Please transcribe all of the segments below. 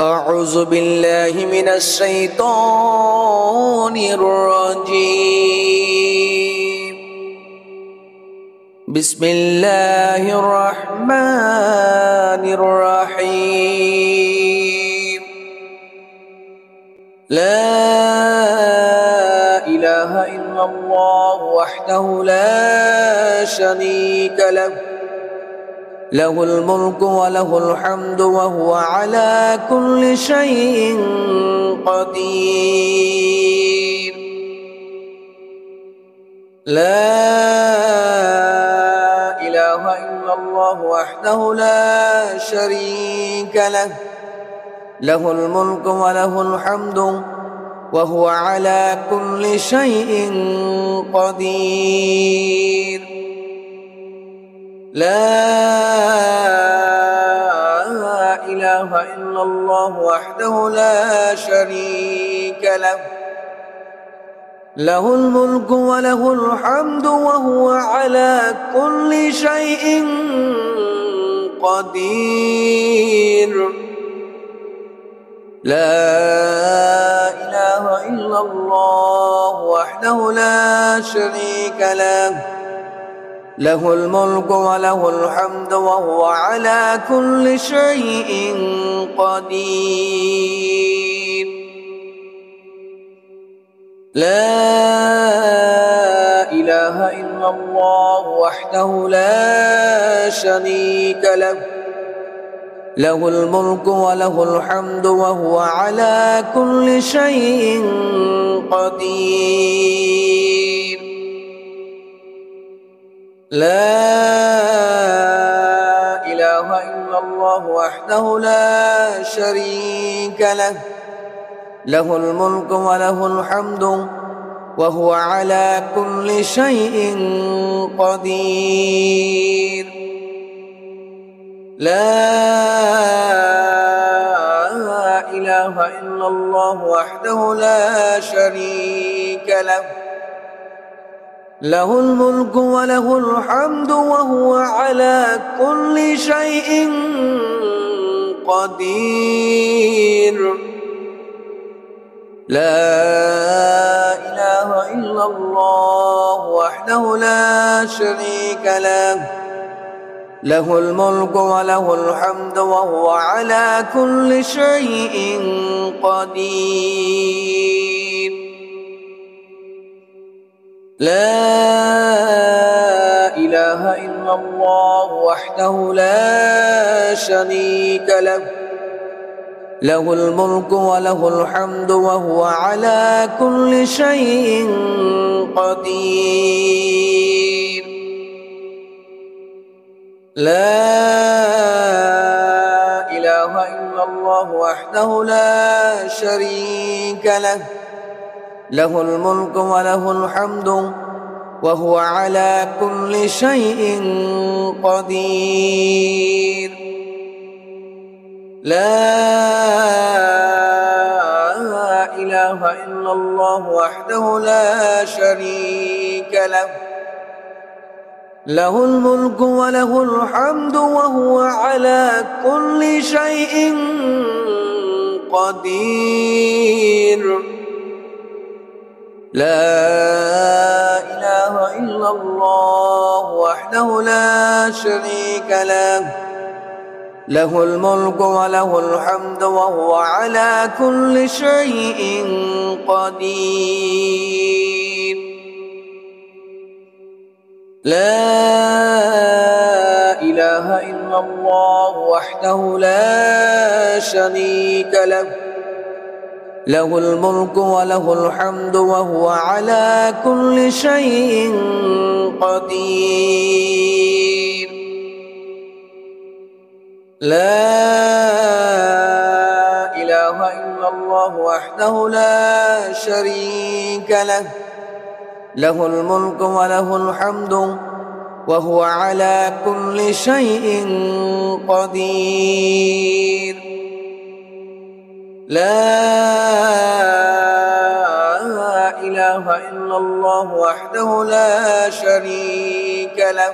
أعوذ بالله من الشيطان الرجيم. بسم الله الرحمن الرحيم. لا إله إلا الله وحده لا شريك له، له الملك وله الحمد وهو على كل شيء قدير. لا إله إلا الله وحده لا شريك له، له الملك وله الحمد وهو على كل شيء قدير. لا إله إلا الله وحده لا شريك له، له الملك وله الحمد وهو على كل شيء قدير. لا إله إلا الله وحده لا شريك له، له الملك وله الحمد وهو على كل شيء قدير. لا إله إلا الله وحده لا شريك له، له الملك وله الحمد وهو على كل شيء قدير. لا إله إلا الله وحده لا شريك له، له الملك وله الحمد وهو على كل شيء قدير. لا إله إلا الله وحده لا شريك له، له الملك وله الحمد وهو على كل شيء قدير. لا إله إلا الله وحده لا شريك له، له الملك وله الحمد وهو على كل شيء قدير. لا إله إلا الله وحده لا شريك له، له الملك وله الحمد وهو على كل شيء قدير. لا إله إلا الله وحده لا شريك له، له الملك وله الحمد وهو على كل شيء قدير. لا إله إلا الله وحده لا شريك له، له الملك وله الحمد وهو على كل شيء قدير. لا إله إلا الله وحده لا شريك له، له الملك وله الحمد وهو على كل شيء قدير. لا إله إلا الله وحده لا شريك له، له الملك وله الحمد وهو على كل شيء قدير. لا إله إلا الله وحده لا شريك له، له الملك وله الحمد وهو على كل شيء قدير. لا إله إلا الله وحده لا شريك له،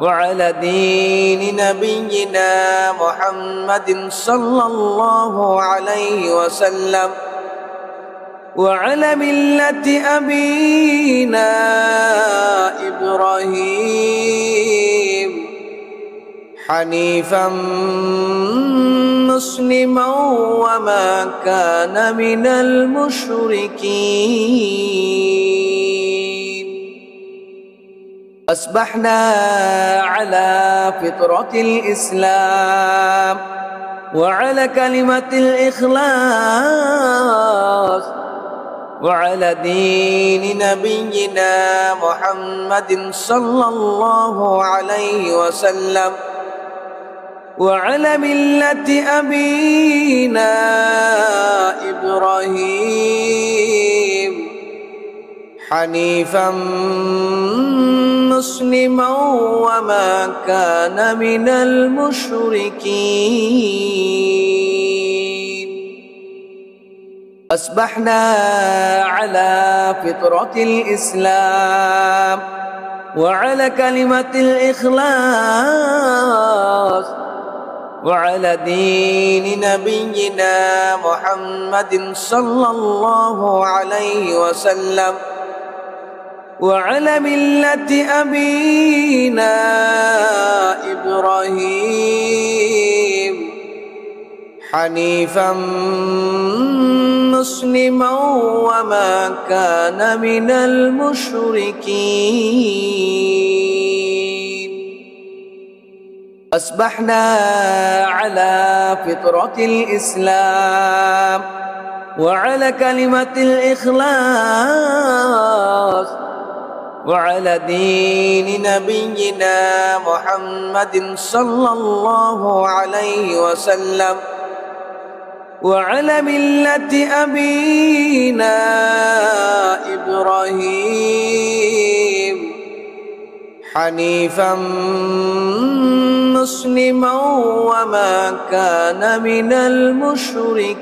وعلى دين نبينا محمد صلى الله عليه وسلم وعلى ملة أبينا إبراهيم حنيفا مسلما وما كان من المشركين. أصبحنا على فطرة الإسلام وعلى كلمة الإخلاص وعلى دين نبينا محمد صلى الله عليه وسلم وعلى ملة أبينا إبراهيم حنيفا مسلما وما كان من المشركين. أصبحنا على فطرة الإسلام وعلى كلمة الإخلاص وعلى دين نبينا محمد صلى الله عليه وسلم وعلى ملة أبينا إبراهيم حنيفا مسلما وما كان من المشركين. أصبحنا على فطرة الإسلام وعلى كلمة الإخلاص وعلى دين نبينا محمد صلى الله عليه وسلم وعلى ملة أبينا إبراهيم حنيفا مسلما وما كان من المشركين.